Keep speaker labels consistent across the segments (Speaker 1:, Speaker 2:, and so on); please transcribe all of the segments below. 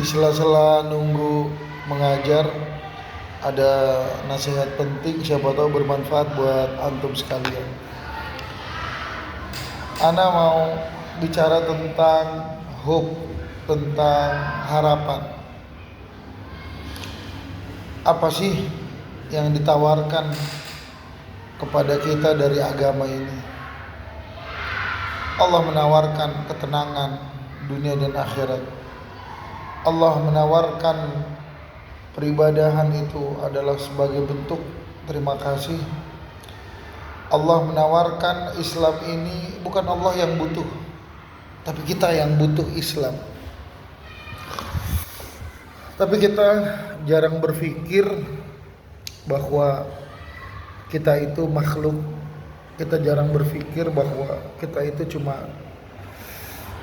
Speaker 1: Di sela-sela nunggu mengajar ada nasihat penting, siapa tahu bermanfaat buat antum sekalian. Ana mau bicara tentang hope, tentang harapan. Apa sih yang ditawarkan kepada kita dari agama ini? Allah menawarkan ketenangan dunia dan akhirat. Allah menawarkan peribadahan itu adalah sebagai bentuk terima kasih. Allah menawarkan Islam ini bukan Allah yang butuh, tapi kita yang butuh Islam. Tapi kita jarang berpikir bahwa kita itu makhluk. Kita jarang berpikir bahwa kita itu cuma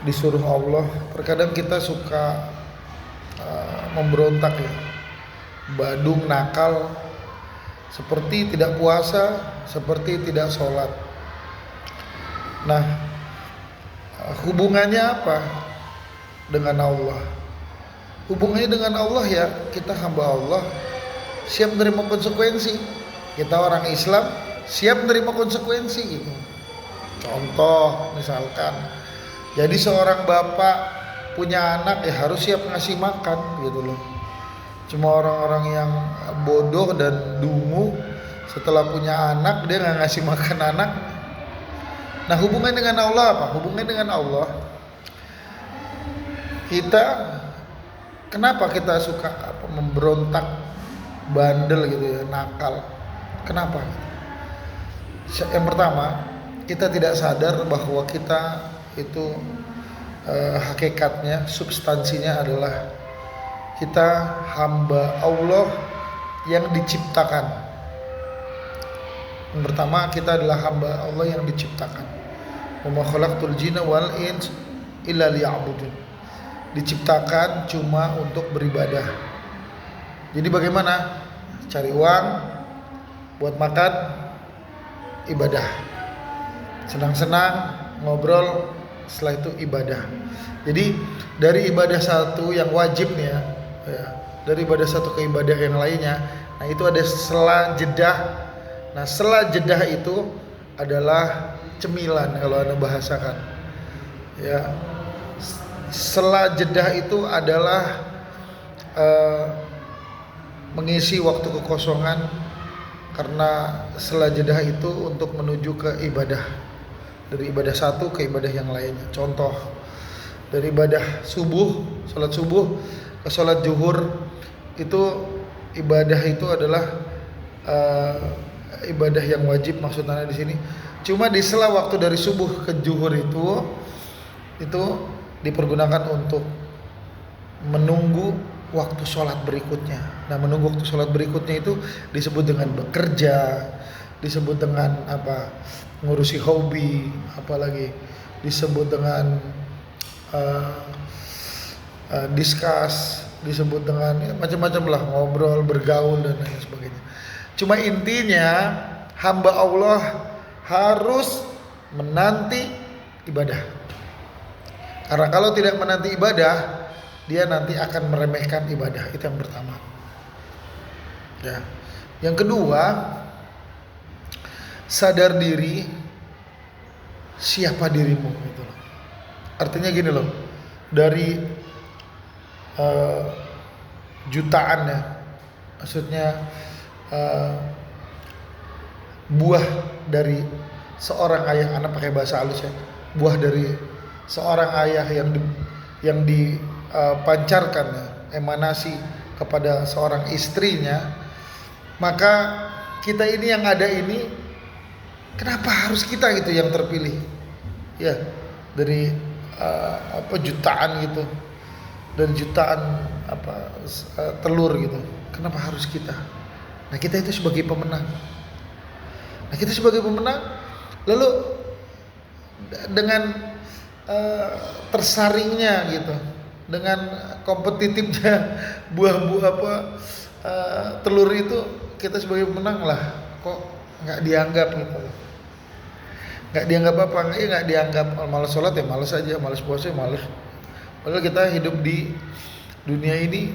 Speaker 1: disuruh Allah. Terkadang kita suka memberontak ya, badung, nakal, seperti tidak puasa, seperti tidak sholat. Nah, hubungannya apa dengan Allah? Hubungannya dengan Allah ya, kita hamba Allah, siap menerima konsekuensi. Kita orang Islam, siap menerima konsekuensi gitu. Contoh misalkan, jadi seorang bapak punya anak ya harus siap ngasih makan gitu loh. Cuma orang-orang yang bodoh dan dungu setelah punya anak dia nggak ngasih makan anak. Nah, hubungan dengan Allah apa? Hubungan dengan Allah, kita kenapa kita suka memberontak, bandel gitu ya, nakal? Kenapa? Yang pertama, kita tidak sadar bahwa kita itu hakikatnya, substansinya adalah kita hamba Allah yang diciptakan. Yang pertama, kita adalah hamba Allah yang diciptakan. Wa ma khalaqtul jinna wal ins illa liya'budun. Diciptakan cuma untuk beribadah. Jadi bagaimana? Cari uang buat makan, ibadah. Senang-senang, ngobrol, setelah itu ibadah. Jadi dari ibadah satu yang wajib nih ya, dari ibadah satu ke ibadah yang lainnya, nah itu ada sela jedah. Nah sela jedah itu adalah cemilan kalau Anda bahasakan ya. Sela jedah itu adalah mengisi waktu kekosongan, karena sela jedah itu untuk menuju ke ibadah, dari ibadah satu ke ibadah yang lainnya. Contoh, dari ibadah subuh, sholat subuh ke sholat zuhur, itu ibadah itu adalah ibadah yang wajib maksudnya di sini. Cuma di sela waktu dari subuh ke zuhur itu dipergunakan untuk menunggu waktu sholat berikutnya. Nah, menunggu waktu sholat berikutnya itu disebut dengan bekerja, disebut dengan apa? Ngurusi hobi, apalagi disebut dengan discuss, disebut dengan ya, macam-macam lah, ngobrol, bergaul dan lain sebagainya. Cuma intinya hamba Allah harus menanti ibadah. Karena kalau tidak menanti ibadah, dia nanti akan meremehkan ibadah. Itu yang pertama. Ya. Yang kedua, sadar diri siapa dirimu gitu loh. Artinya gini loh, dari jutaan ya, maksudnya buah dari seorang ayah, anak pakai bahasa halus ya, buah dari seorang ayah yang dipancarkan ya, emanasi kepada seorang istrinya, maka kita ini yang ada ini, kenapa harus kita gitu yang terpilih ya, dari jutaan gitu, dari jutaan telur gitu, kenapa harus kita? Nah, kita itu sebagai pemenang. Nah, kita sebagai pemenang, lalu dengan tersaringnya gitu, dengan kompetitifnya buah-buah telur itu, kita sebagai pemenang lah, kok nggak dianggap gitu. Nggak dianggap apa? Nggak dianggap malas sholat ya malas aja, malas puasa ya malas. Padahal kita hidup di dunia ini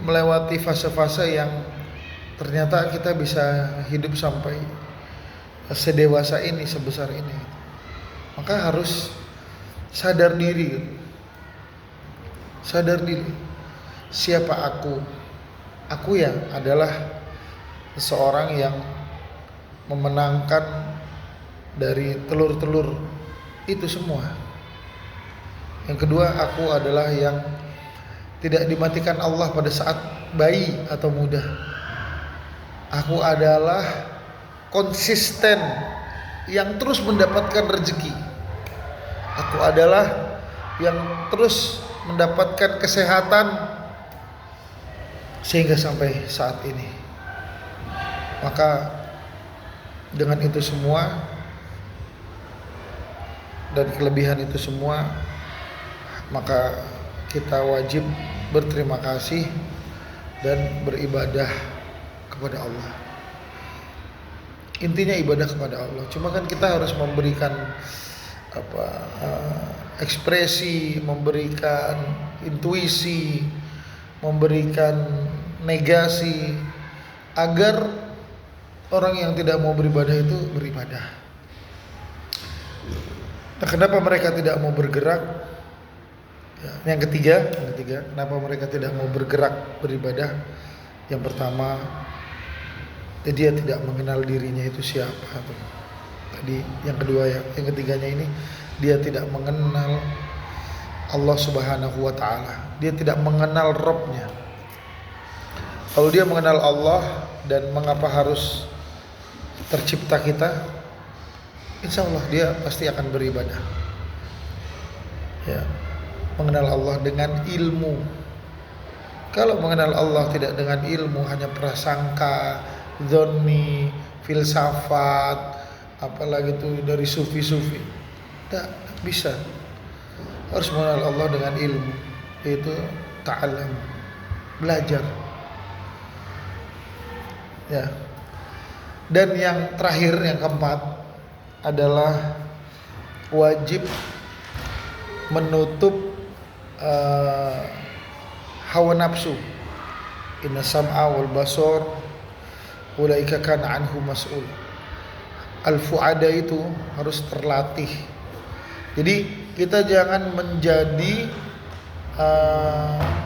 Speaker 1: melewati fase-fase yang ternyata kita bisa hidup sampai sedewasa ini, sebesar ini. Maka harus sadar diri. Sadar diri. Siapa aku? Aku ya adalah seseorang yang memenangkan dari telur-telur itu semua. Yang kedua, aku adalah yang tidak dimatikan Allah pada saat bayi atau muda. Aku adalah konsisten yang terus mendapatkan rezeki. Aku adalah yang terus mendapatkan kesehatan sehingga sampai saat ini. Maka dengan itu semua dan kelebihan itu semua, maka kita wajib berterima kasih dan beribadah kepada Allah. Intinya ibadah kepada Allah. Cuma kan kita harus memberikan ekspresi, memberikan intuisi, memberikan negasi agar orang yang tidak mau beribadah itu beribadah. Nah, kenapa mereka tidak mau bergerak? Yang ketiga, kenapa mereka tidak mau bergerak beribadah? Yang pertama, dia tidak mengenal dirinya itu siapa. Tadi yang kedua yang ketiganya ini, dia tidak mengenal Allah Subhanahu wa taala. Dia tidak mengenal Rabb-nya. Kalau dia mengenal Allah dan mengapa harus tercipta kita, insya Allah dia pasti akan beribadah. Ya, mengenal Allah dengan ilmu. Kalau mengenal Allah tidak dengan ilmu, hanya prasangka, dzanni, filsafat, apalagi itu dari sufi-sufi, tidak bisa. Harus mengenal Allah dengan ilmu, yaitu ta'allam, belajar. Ya. Dan yang terakhir, yang keempat adalah wajib menutup hawa nafsu. Inna sam'a wal basar ulaika kana anhu mas'ul. Al-fu'ada itu harus terlatih. Jadi kita jangan menjadi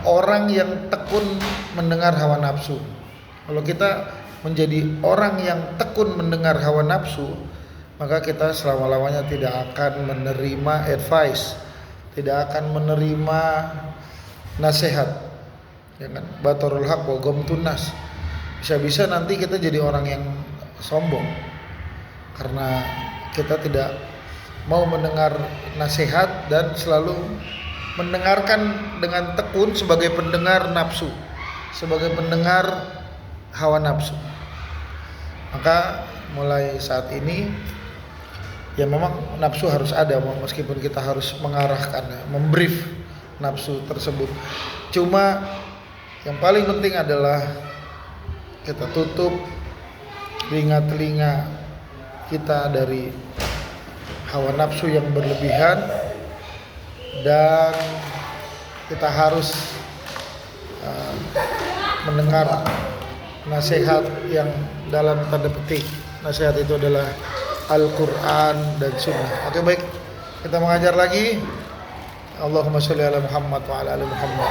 Speaker 1: orang yang tekun mendengar hawa nafsu. Kalau kita menjadi orang yang tekun mendengar hawa nafsu, maka kita selama-lamanya tidak akan menerima advice, tidak akan menerima nasihat. Ya kan? Batarul haq wa ghamtun nas. Bisa-bisa nanti kita jadi orang yang sombong karena kita tidak mau mendengar nasihat dan selalu mendengarkan dengan tekun sebagai pendengar nafsu, sebagai pendengar hawa nafsu. Maka mulai saat ini ya memang nafsu harus ada, meskipun kita harus mengarahkan, membrief nafsu tersebut. Cuma yang paling penting adalah kita tutup telinga-telinga kita dari hawa nafsu yang berlebihan, dan kita harus mendengar nasihat yang dalam tanda petik nasihat itu adalah Al-Quran dan Sunnah. Oke, baik, kita mengajar lagi. Allahumma sholli ala Muhammad wa ala ali Muhammad.